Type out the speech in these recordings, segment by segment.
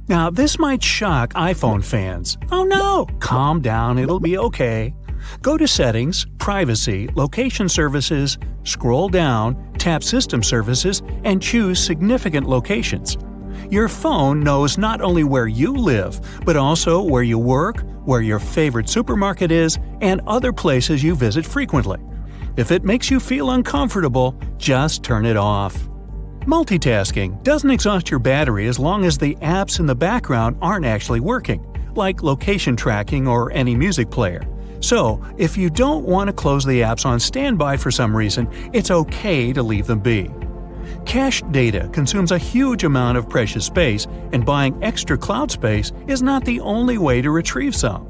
Now, this might shock iPhone fans. Oh no! Calm down, it'll be okay. Go to Settings, Privacy, Location Services, scroll down, tap System Services, and choose Significant Locations. Your phone knows not only where you live, but also where you work, where your favorite supermarket is, and other places you visit frequently. If it makes you feel uncomfortable, just turn it off. Multitasking doesn't exhaust your battery as long as the apps in the background aren't actually working, like location tracking or any music player. So, if you don't want to close the apps on standby for some reason, it's okay to leave them be. Cached data consumes a huge amount of precious space, and buying extra cloud space is not the only way to retrieve some.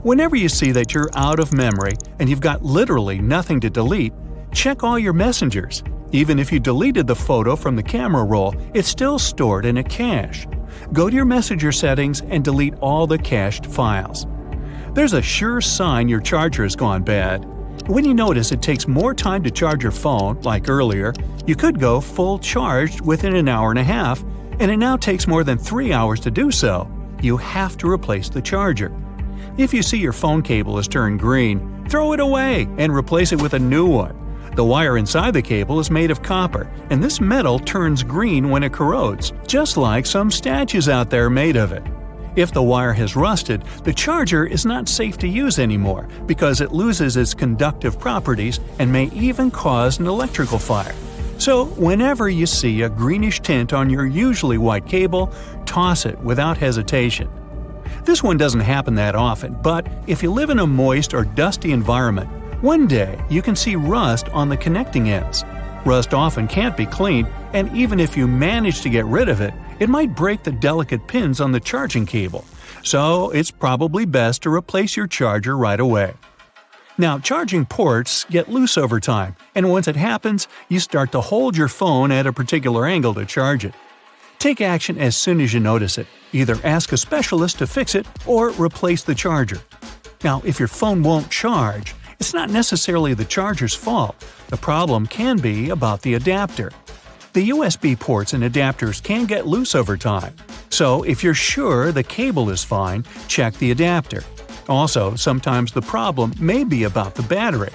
Whenever you see that you're out of memory and you've got literally nothing to delete, check all your messengers. Even if you deleted the photo from the camera roll, it's still stored in a cache. Go to your messenger settings and delete all the cached files. There's a sure sign your charger has gone bad. When you notice it takes more time to charge your phone, like earlier, you could go full charged within an hour and a half, and it now takes more than 3 hours to do so. You have to replace the charger. If you see your phone cable has turned green, throw it away and replace it with a new one. The wire inside the cable is made of copper, and this metal turns green when it corrodes, just like some statues out there made of it. If the wire has rusted, the charger is not safe to use anymore because it loses its conductive properties and may even cause an electrical fire. So, whenever you see a greenish tint on your usually white cable, toss it without hesitation. This one doesn't happen that often, but if you live in a moist or dusty environment, one day you can see rust on the connecting ends. Rust often can't be cleaned, and even if you manage to get rid of it, it might break the delicate pins on the charging cable. So it's probably best to replace your charger right away. Now, charging ports get loose over time, and once it happens, you start to hold your phone at a particular angle to charge it. Take action as soon as you notice it. Either ask a specialist to fix it or replace the charger. Now, if your phone won't charge, it's not necessarily the charger's fault. The problem can be about the adapter. The USB ports and adapters can get loose over time. So, if you're sure the cable is fine, check the adapter. Also, sometimes the problem may be about the battery.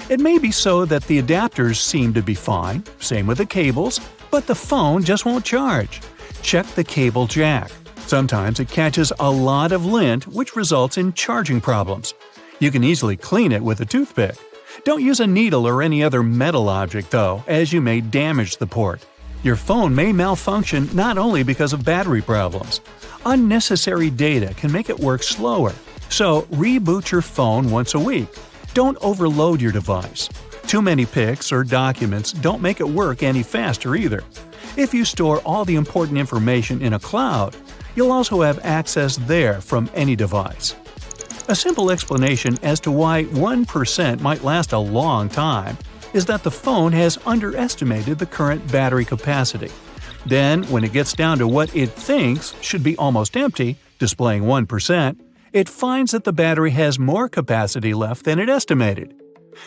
It may be so that the adapters seem to be fine, same with the cables, but the phone just won't charge. Check the cable jack. Sometimes it catches a lot of lint, which results in charging problems. You can easily clean it with a toothpick. Don't use a needle or any other metal object, though, as you may damage the port. Your phone may malfunction not only because of battery problems. Unnecessary data can make it work slower, so reboot your phone once a week. Don't overload your device. Too many pics or documents don't make it work any faster either. If you store all the important information in a cloud, you'll also have access there from any device. A simple explanation as to why 1% might last a long time is that the phone has underestimated the current battery capacity. Then, when it gets down to what it thinks should be almost empty, displaying 1%, it finds that the battery has more capacity left than it estimated.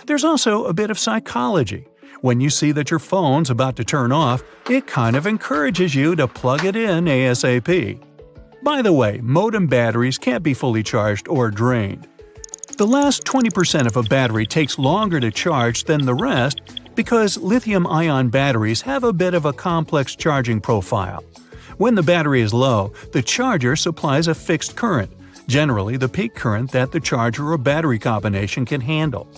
There's also a bit of psychology. When you see that your phone's about to turn off, it kind of encourages you to plug it in ASAP. By the way, modem batteries can't be fully charged or drained. The last 20% of a battery takes longer to charge than the rest because lithium-ion batteries have a bit of a complex charging profile. When the battery is low, the charger supplies a fixed current, generally the peak current that the charger or battery combination can handle.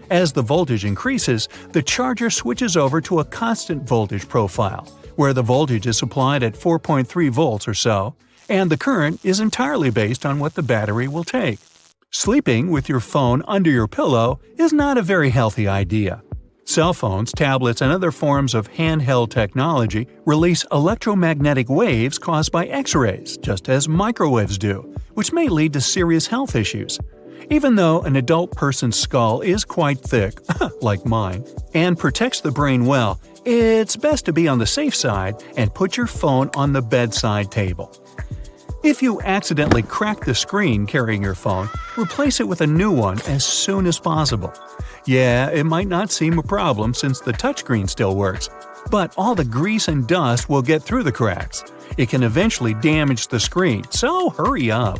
As the voltage increases, the charger switches over to a constant voltage profile, where the voltage is supplied at 4.3 volts or so, and the current is entirely based on what the battery will take. Sleeping with your phone under your pillow is not a very healthy idea. Cell phones, tablets, and other forms of handheld technology release electromagnetic waves caused by X-rays, just as microwaves do, which may lead to serious health issues. Even though an adult person's skull is quite thick, like mine, and protects the brain well, it's best to be on the safe side and put your phone on the bedside table. If you accidentally crack the screen carrying your phone, replace it with a new one as soon as possible. Yeah, it might not seem a problem since the touchscreen still works, But all the grease and dust will get through the cracks. It can eventually damage the screen, so hurry up.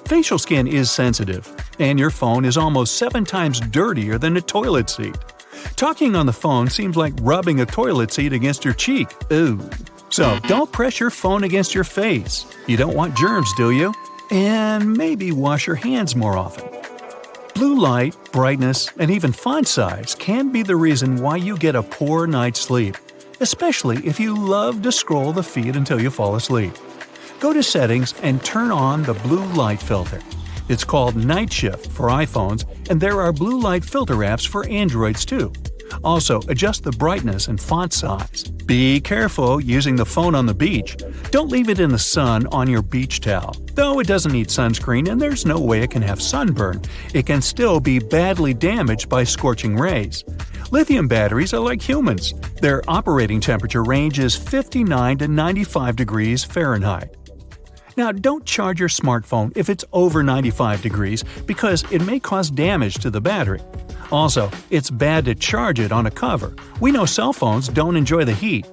Facial skin is sensitive, and your phone is almost 7 times dirtier than a toilet seat. Talking on the phone seems like rubbing a toilet seat against your cheek. Ooh. So don't press your phone against your face. You don't want germs, do you? And maybe wash your hands more often. Blue light, brightness, and even font size can be the reason why you get a poor night's sleep, especially if you love to scroll the feed until you fall asleep. Go to Settings and turn on the blue light filter. It's called Night Shift for iPhones, and there are blue light filter apps for Androids too. Also, adjust the brightness and font size. Be careful using the phone on the beach. Don't leave it in the sun on your beach towel. Though it doesn't need sunscreen and there's no way it can have sunburn, it can still be badly damaged by scorching rays. Lithium batteries are like humans. Their operating temperature range is 59 to 95 degrees Fahrenheit. Now, don't charge your smartphone if it's over 95 degrees because it may cause damage to the battery. Also, it's bad to charge it on a cover. We know cell phones don't enjoy the heat.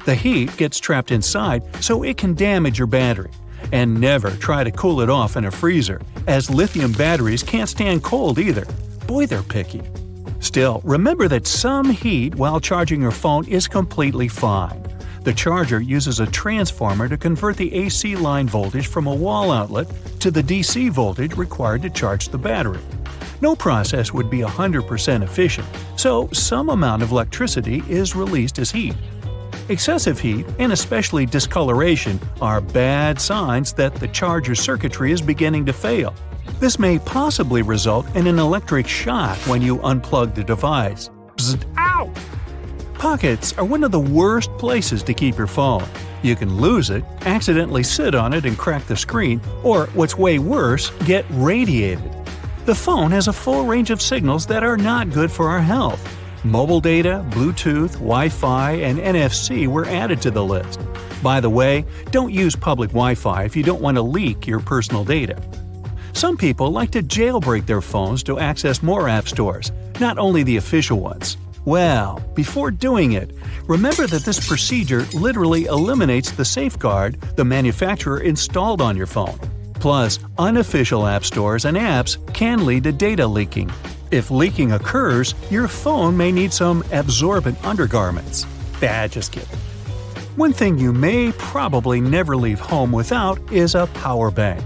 The heat gets trapped inside, so it can damage your battery. And never try to cool it off in a freezer, as lithium batteries can't stand cold either. Boy, they're picky. Still, remember that some heat while charging your phone is completely fine. The charger uses a transformer to convert the AC line voltage from a wall outlet to the DC voltage required to charge the battery. No process would be 100% efficient, so some amount of electricity is released as heat. Excessive heat, and especially discoloration, are bad signs that the charger circuitry is beginning to fail. This may possibly result in an electric shock when you unplug the device. Bzzt, ow! Pockets are one of the worst places to keep your phone. You can lose it, accidentally sit on it and crack the screen, or what's way worse, get radiated. The phone has a full range of signals that are not good for our health. Mobile data, Bluetooth, Wi-Fi, and NFC were added to the list. By the way, don't use public Wi-Fi if you don't want to leak your personal data. Some people like to jailbreak their phones to access more app stores, not only the official ones. Well, before doing it, remember that this procedure literally eliminates the safeguard the manufacturer installed on your phone. Plus, unofficial app stores and apps can lead to data leaking. If leaking occurs, your phone may need some absorbent undergarments. Just kidding. One thing you may probably never leave home without is a power bank.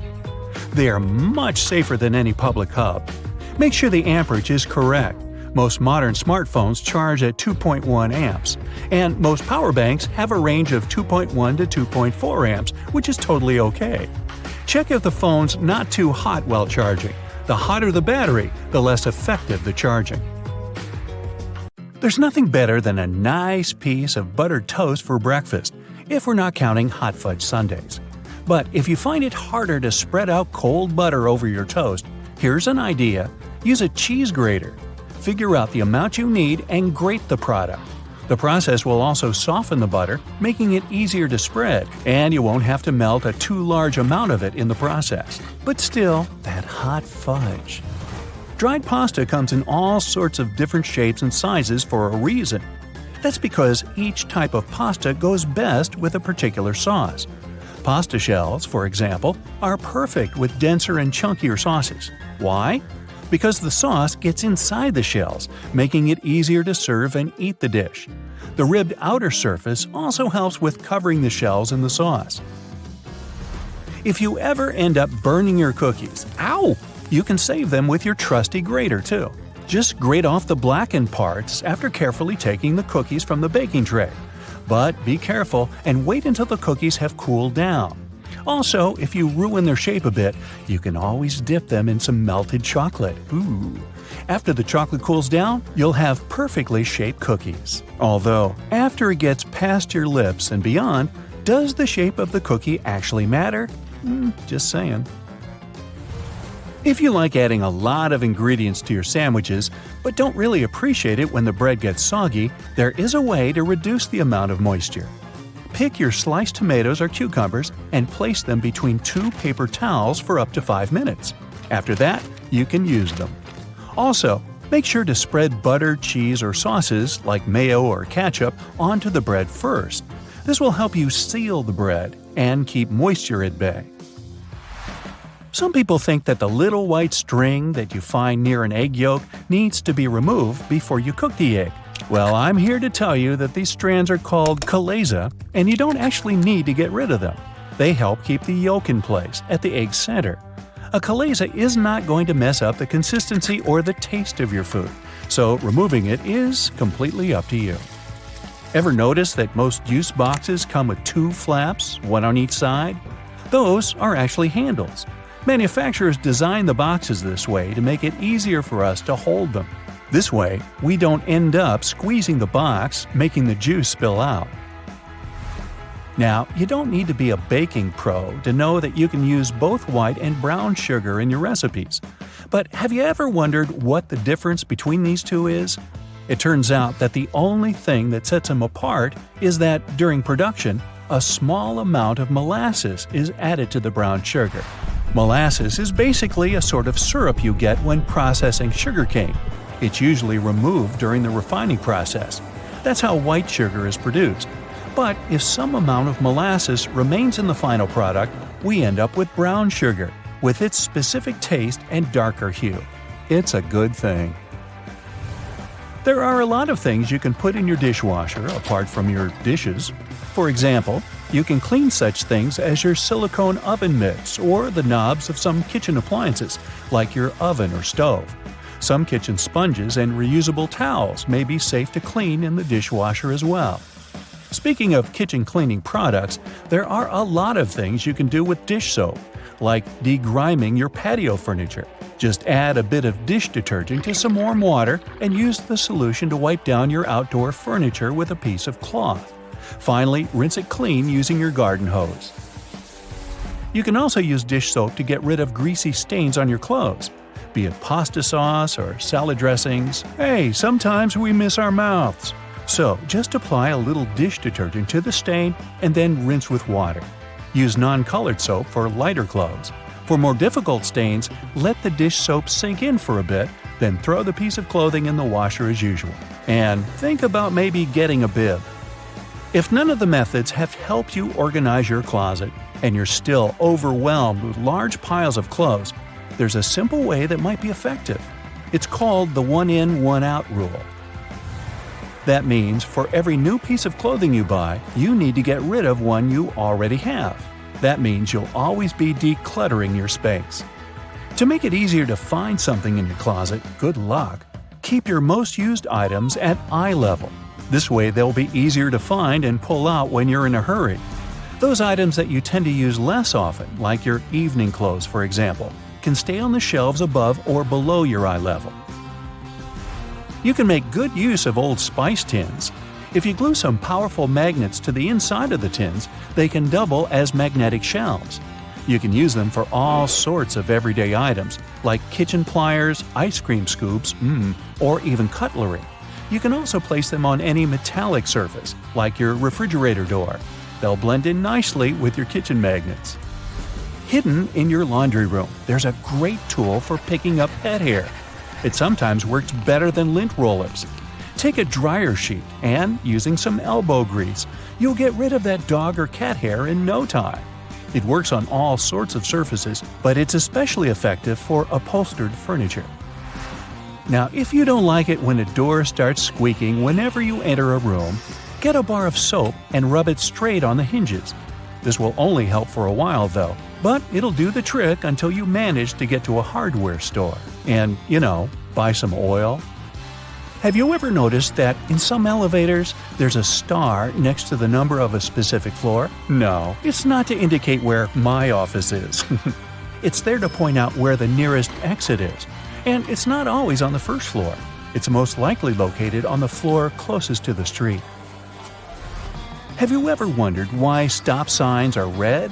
They are much safer than any public hub. Make sure the amperage is correct. Most modern smartphones charge at 2.1 amps, and most power banks have a range of 2.1 to 2.4 amps, which is totally okay. Check if the phone's not too hot while charging. The hotter the battery, the less effective the charging. There's nothing better than a nice piece of buttered toast for breakfast, if we're not counting hot fudge sundaes. But if you find it harder to spread out cold butter over your toast, here's an idea. Use a cheese grater. Figure out the amount you need and grate the product. The process will also soften the butter, making it easier to spread, and you won't have to melt a too large amount of it in the process. But still, that hot fudge. Dried pasta comes in all sorts of different shapes and sizes for a reason. That's because each type of pasta goes best with a particular sauce. Pasta shells, for example, are perfect with denser and chunkier sauces. Why? Because the sauce gets inside the shells, making it easier to serve and eat the dish. The ribbed outer surface also helps with covering the shells in the sauce. If you ever end up burning your cookies, you can save them with your trusty grater too. Just grate off the blackened parts after carefully taking the cookies from the baking tray. But be careful and wait until the cookies have cooled down. Also, if you ruin their shape a bit, you can always dip them in some melted chocolate. Ooh. After the chocolate cools down, you'll have perfectly shaped cookies. Although, after it gets past your lips and beyond, does the shape of the cookie actually matter? Just saying. If you like adding a lot of ingredients to your sandwiches, but don't really appreciate it when the bread gets soggy, there is a way to reduce the amount of moisture. Pick your sliced tomatoes or cucumbers and place them between 2 paper towels for up to 5 minutes. After that, you can use them. Also, Make sure to spread butter, cheese, or sauces like mayo or ketchup onto the bread first. This will help you seal the bread and keep moisture at bay. Some people think that the little white string that you find near an egg yolk needs to be removed before you cook the egg. Well, I'm here to tell you that these strands are called chalaza, and you don't actually need to get rid of them. They help keep the yolk in place at the egg center. A chalaza is not going to mess up the consistency or the taste of your food, so removing it is completely up to you. Ever notice that most juice boxes come with 2 flaps, one on each side? Those are actually handles. Manufacturers design the boxes this way to make it easier for us to hold them. This way, we don't end up squeezing the box, making the juice spill out. Now, you don't need to be a baking pro to know that you can use both white and brown sugar in your recipes. But have you ever wondered what the difference between these two is? It turns out that the only thing that sets them apart is that, during production, a small amount of molasses is added to the brown sugar. Molasses is basically a sort of syrup you get when processing sugarcane. It's usually removed during the refining process. That's how white sugar is produced. But if some amount of molasses remains in the final product, we end up with brown sugar, with its specific taste and darker hue. It's a good thing. There are a lot of things you can put in your dishwasher apart from your dishes. For example, you can clean such things as your silicone oven mitts or the knobs of some kitchen appliances, like your oven or stove. Some kitchen sponges and reusable towels may be safe to clean in the dishwasher as well. Speaking of kitchen cleaning products, there are a lot of things you can do with dish soap, like degriming your patio furniture. Just add a bit of dish detergent to some warm water and use the solution to wipe down your outdoor furniture with a piece of cloth. Finally, rinse it clean using your garden hose. You can also use dish soap to get rid of greasy stains on your clothes, be it pasta sauce or salad dressings. Hey, sometimes we miss our mouths. So, just apply a little dish detergent to the stain and then rinse with water. Use non-colored soap for lighter clothes. For more difficult stains, let the dish soap sink in for a bit, then throw the piece of clothing in the washer as usual. And think about maybe getting a bib. If none of the methods have helped you organize your closet, and you're still overwhelmed with large piles of clothes, there's a simple way that might be effective. It's called the one-in, one-out rule. That means for every new piece of clothing you buy, you need to get rid of one you already have. That means you'll always be decluttering your space. To make it easier to find something in your closet, good luck. Keep your most used items at eye level. This way they'll be easier to find and pull out when you're in a hurry. Those items that you tend to use less often, like your evening clothes for example, can stay on the shelves above or below your eye level. You can make good use of old spice tins. If you glue some powerful magnets to the inside of the tins, they can double as magnetic shelves. You can use them for all sorts of everyday items, like kitchen pliers, ice cream scoops, or even cutlery. You can also place them on any metallic surface, like your refrigerator door. They'll blend in nicely with your kitchen magnets. Hidden in your laundry room, there's a great tool for picking up pet hair. It sometimes works better than lint rollers. Take a dryer sheet and, using some elbow grease, you'll get rid of that dog or cat hair in no time. It works on all sorts of surfaces, but it's especially effective for upholstered furniture. Now, if you don't like it when a door starts squeaking whenever you enter a room, get a bar of soap and rub it straight on the hinges. This will only help for a while though, but it'll do the trick until you manage to get to a hardware store and, buy some oil. Have you ever noticed that in some elevators, there's a star next to the number of a specific floor? No, it's not to indicate where my office is. It's there to point out where the nearest exit is. And it's not always on the first floor. It's most likely located on the floor closest to the street. Have you ever wondered why stop signs are red?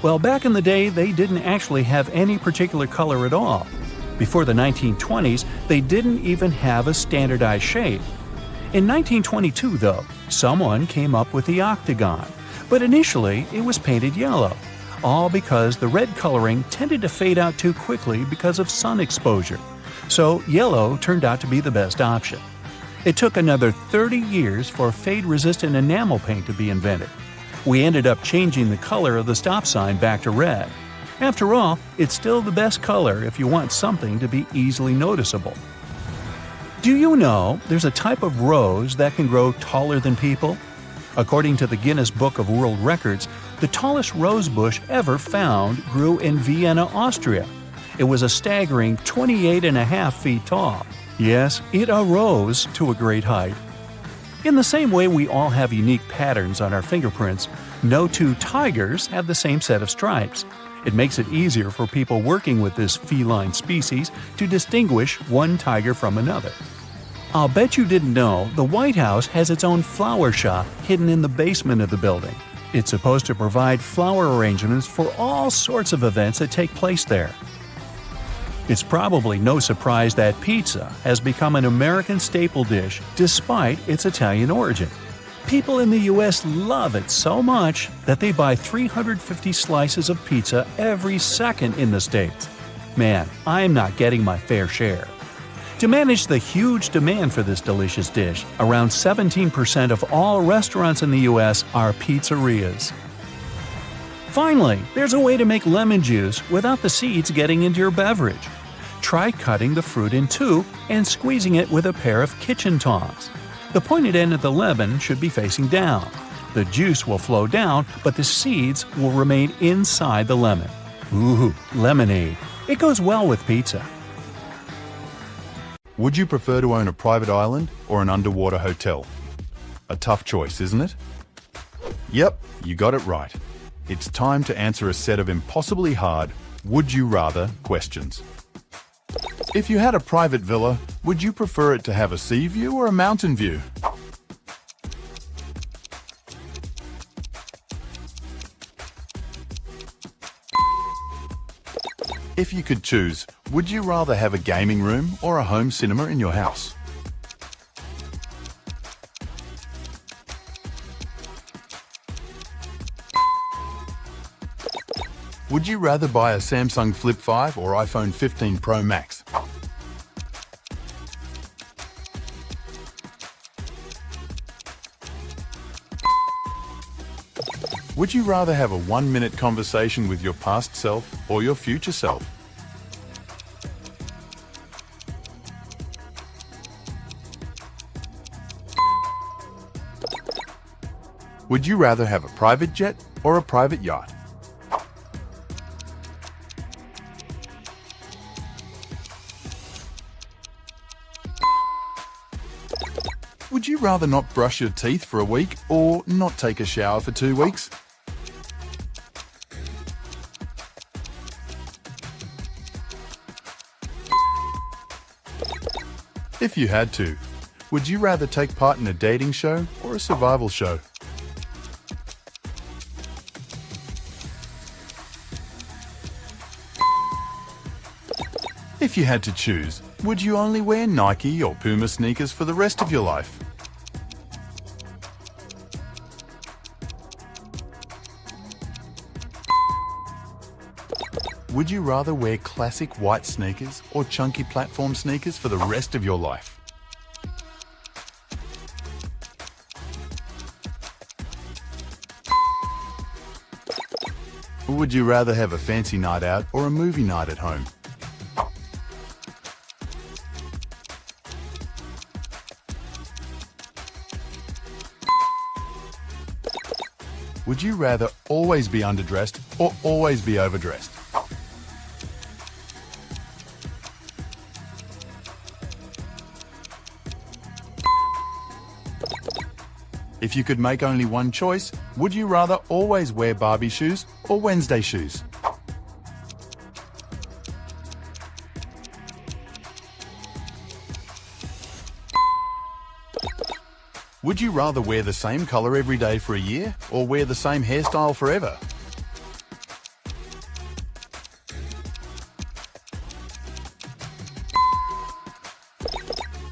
Well, back in the day, they didn't actually have any particular color at all. Before the 1920s, they didn't even have a standardized shape. In 1922, though, someone came up with the octagon, but initially it was painted yellow, all because the red coloring tended to fade out too quickly because of sun exposure. So yellow turned out to be the best option. It took another 30 years for fade-resistant enamel paint to be invented. We ended up changing the color of the stop sign back to red. After all, it's still the best color if you want something to be easily noticeable. Do you know there's a type of rose that can grow taller than people? According to the Guinness Book of World Records, the tallest rose bush ever found grew in Vienna, Austria. It was a staggering 28.5 feet tall. Yes, it arose to a great height. In the same way we all have unique patterns on our fingerprints, no two tigers have the same set of stripes. It makes it easier for people working with this feline species to distinguish one tiger from another. I'll bet you didn't know the White House has its own flower shop hidden in the basement of the building. It's supposed to provide flower arrangements for all sorts of events that take place there. It's probably no surprise that pizza has become an American staple dish despite its Italian origin. People in the US love it so much that they buy 350 slices of pizza every second in the States. Man, I'm not getting my fair share. To manage the huge demand for this delicious dish, around 17% of all restaurants in the US are pizzerias. Finally, there's a way to make lemon juice without the seeds getting into your beverage. Try cutting the fruit in two and squeezing it with a pair of kitchen tongs. The pointed end of the lemon should be facing down. The juice will flow down, but the seeds will remain inside the lemon. Ooh, lemonade. It goes well with pizza. Would you prefer to own a private island or an underwater hotel? A tough choice, isn't it? Yep, you got it right. It's time to answer a set of impossibly hard would you rather questions. If you had a private villa, would you prefer it to have a sea view or a mountain view? If you could choose, would you rather have a gaming room or a home cinema in your house? Would you rather buy a Samsung Flip 5 or iPhone 15 Pro Max? Would you rather have a 1-minute conversation with your past self or your future self? Would you rather have a private jet or a private yacht? Would you rather not brush your teeth for a week or not take a shower for 2 weeks? If you had to, would you rather take part in a dating show or a survival show? If you had to choose, would you only wear Nike or Puma sneakers for the rest of your life? Would you rather wear classic white sneakers or chunky platform sneakers for the rest of your life? Or would you rather have a fancy night out or a movie night at home? Would you rather always be underdressed or always be overdressed? If you could make only one choice, would you rather always wear Barbie shoes or Wednesday shoes? Would you rather wear the same color every day for a year or wear the same hairstyle forever?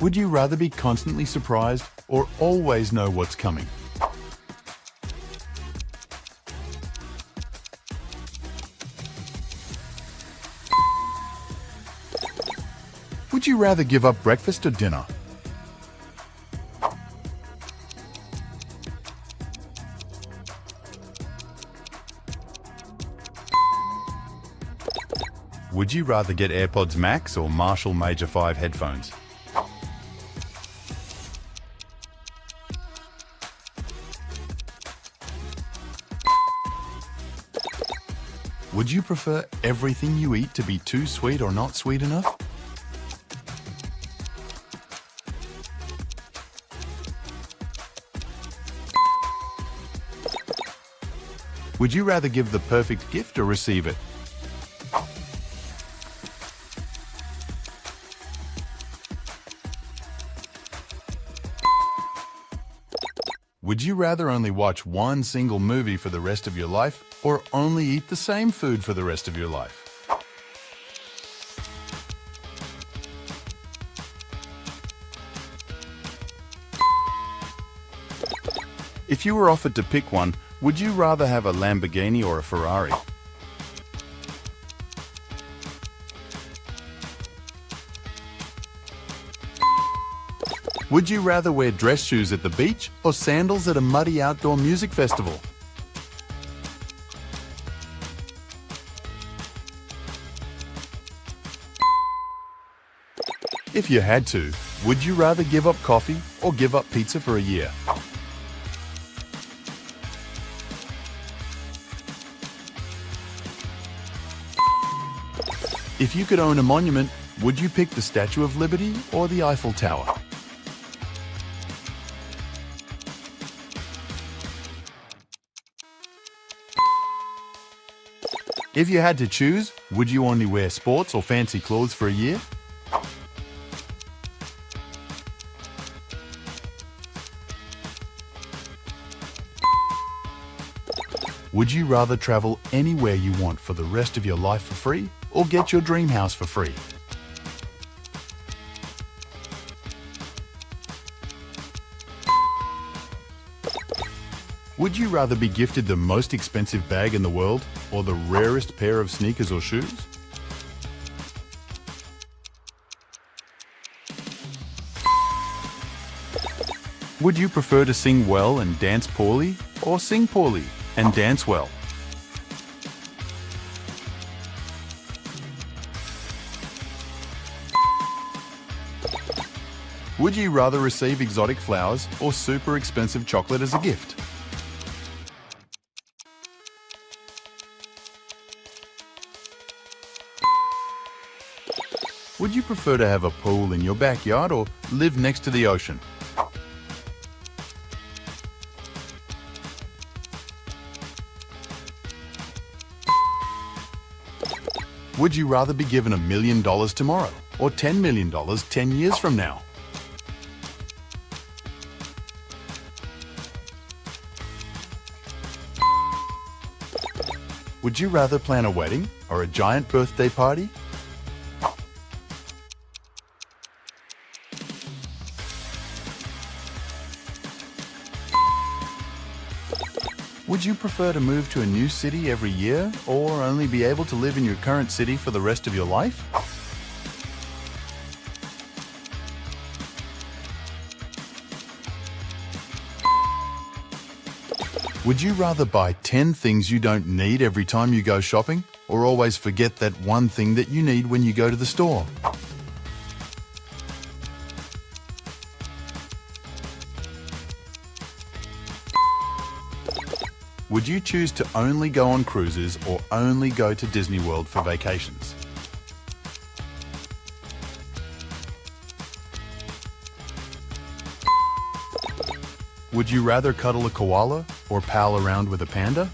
Would you rather be constantly surprised or always know what's coming? Would you rather give up breakfast or dinner? Would you rather get AirPods Max or Marshall Major 5 headphones? Would you prefer everything you eat to be too sweet or not sweet enough? Would you rather give the perfect gift or receive it? Would you rather only watch one single movie for the rest of your life or only eat the same food for the rest of your life? If you were offered to pick one, would you rather have a Lamborghini or a Ferrari? Would you rather wear dress shoes at the beach or sandals at a muddy outdoor music festival? If you had to, would you rather give up coffee or give up pizza for a year? If you could own a monument, would you pick the Statue of Liberty or the Eiffel Tower? If you had to choose, would you only wear sports or fancy clothes for a year? Would you rather travel anywhere you want for the rest of your life for free or get your dream house for free? Would you rather be gifted the most expensive bag in the world or the rarest pair of sneakers or shoes? Would you prefer to sing well and dance poorly or sing poorly and dance well? Would you rather receive exotic flowers or super expensive chocolate as a gift? Would you prefer to have a pool in your backyard or live next to the ocean? Would you rather be given $1 million tomorrow or $10 million 10 years from now? Would you rather plan a wedding or a giant birthday party? Would you prefer to move to a new city every year or only be able to live in your current city for the rest of your life? Would you rather buy 10 things you don't need every time you go shopping or always forget that one thing that you need when you go to the store? Would you choose to only go on cruises or only go to Disney World for vacations? Would you rather cuddle a koala or pal around with a panda?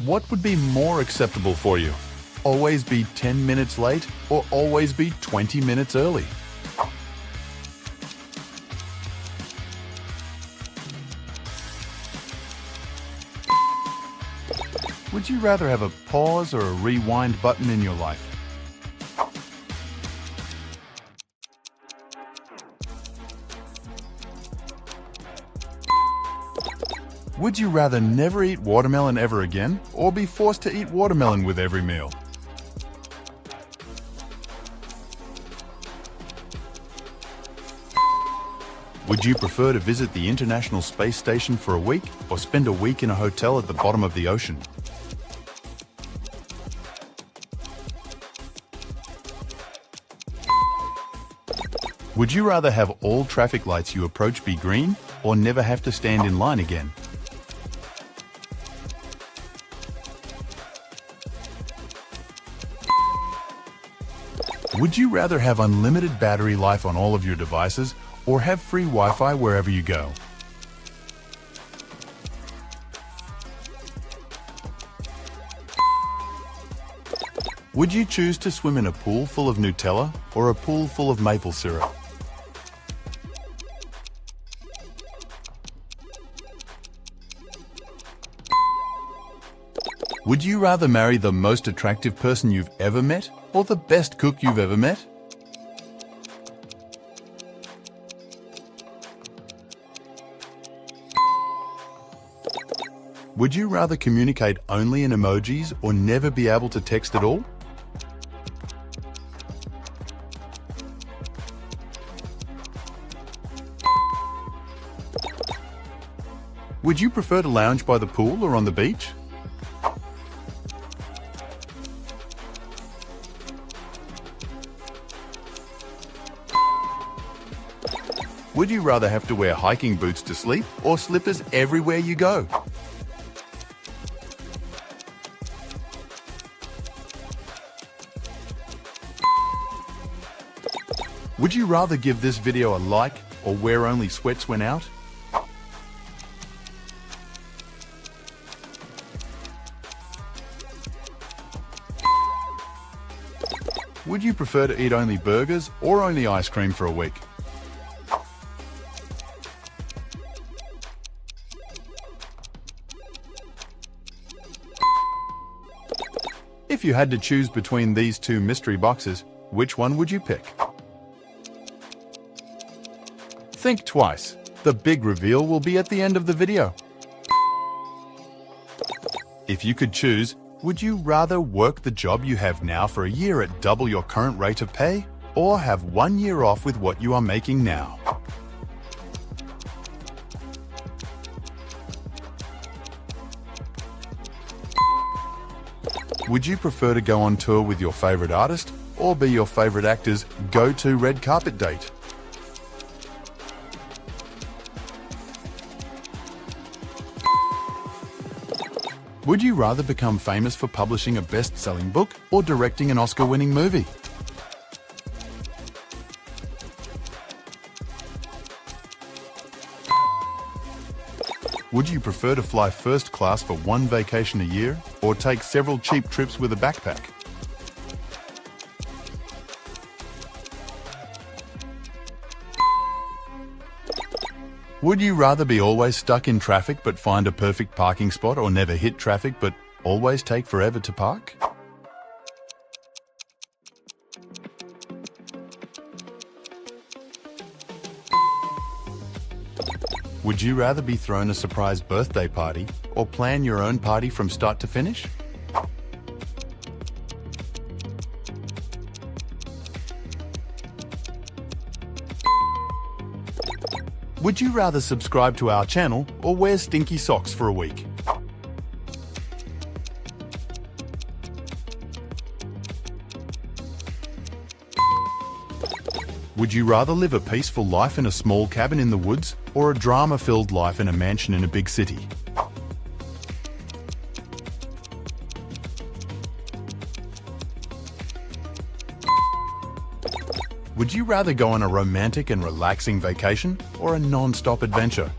What would be more acceptable for you? Always be 10 minutes late or always be 20 minutes early? Would you rather have a pause or a rewind button in your life? Would you rather never eat watermelon ever again, or be forced to eat watermelon with every meal? Would you prefer to visit the International Space Station for a week, or spend a week in a hotel at the bottom of the ocean? Would you rather have all traffic lights you approach be green, or never have to stand in line again? Would you rather have unlimited battery life on all of your devices, or have free Wi-Fi wherever you go? Would you choose to swim in a pool full of Nutella, or a pool full of maple syrup? Would you rather marry the most attractive person you've ever met, or the best cook you've ever met? Would you rather communicate only in emojis, or never be able to text at all? Would you prefer to lounge by the pool or on the beach? Would you rather have to wear hiking boots to sleep, or slippers everywhere you go? Would you rather give this video a like, or wear only sweats when out? Would you prefer to eat only burgers or only ice cream for a week? If you had to choose between these two mystery boxes, which one would you pick? Think twice. The big reveal will be at the end of the video. If you could choose, would you rather work the job you have now for a year at double your current rate of pay, or have 1 year off with what you are making now? Would you prefer to go on tour with your favorite artist, or be your favorite actor's go-to red carpet date? Would you rather become famous for publishing a best-selling book, or directing an Oscar-winning movie? Would you prefer to fly first class for one vacation a year, or take several cheap trips with a backpack? Would you rather be always stuck in traffic but find a perfect parking spot, or never hit traffic but always take forever to park? Would you rather be thrown a surprise birthday party, or plan your own party from start to finish? Would you rather subscribe to our channel, or wear stinky socks for a week? Would you rather live a peaceful life in a small cabin in the woods, or a drama-filled life in a mansion in a big city? Would you rather go on a romantic and relaxing vacation, or a non-stop adventure?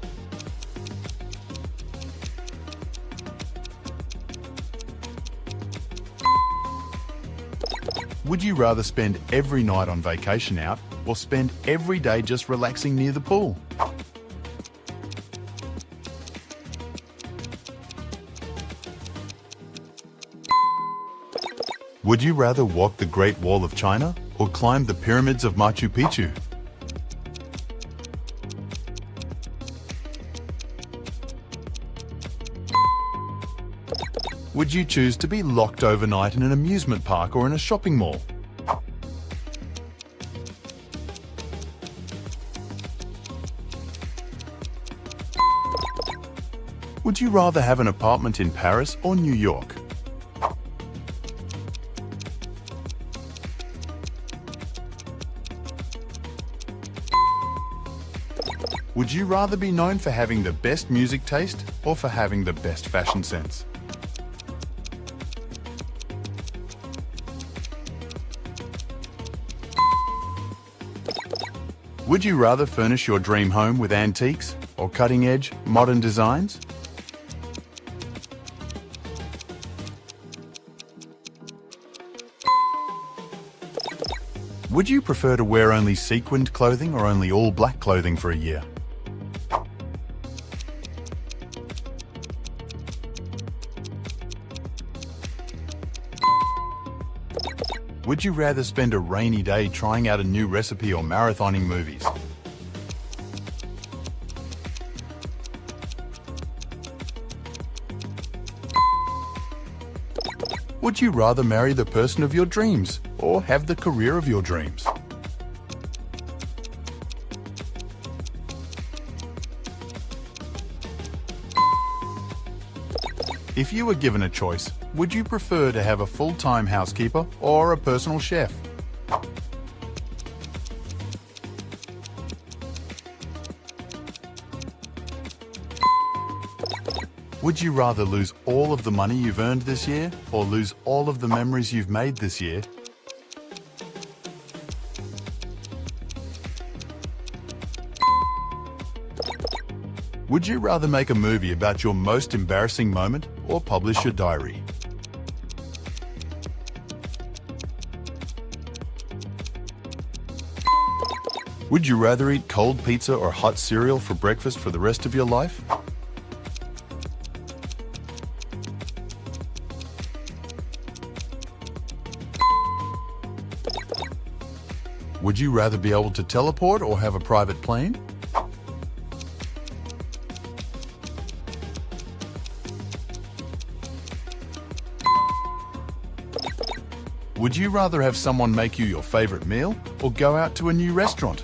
Would you rather spend every night on vacation out, or spend every day just relaxing near the pool? Would you rather walk the Great Wall of China, or climb the pyramids of Machu Picchu? Would you choose to be locked overnight in an amusement park or in a shopping mall? Would you rather have an apartment in Paris or New York? Would you rather be known for having the best music taste or for having the best fashion sense? Would you rather furnish your dream home with antiques or cutting-edge, modern designs? Would you prefer to wear only sequined clothing or only all black clothing for a year? Would you rather spend a rainy day trying out a new recipe or marathoning movies? Would you rather marry the person of your dreams or have the career of your dreams? If you were given a choice, would you prefer to have a full-time housekeeper or a personal chef? Would you rather lose all of the money you've earned this year or lose all of the memories you've made this year? Would you rather make a movie about your most embarrassing moment or publish your diary? Would you rather eat cold pizza or hot cereal for breakfast for the rest of your life? Would you rather be able to teleport or have a private plane? Would you rather have someone make you your favorite meal or go out to a new restaurant?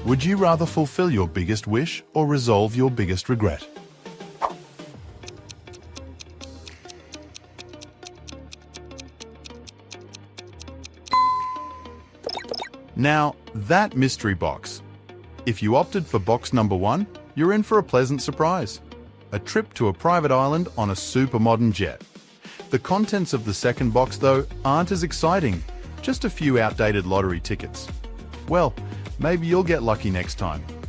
Would you rather fulfill your biggest wish or resolve your biggest regret? Now, that mystery box. If you opted for box number 1, you're in for a pleasant surprise. A trip to a private island on a super modern jet. The contents of the second box, though, aren't as exciting. Just a few outdated lottery tickets. Well, maybe you'll get lucky next time.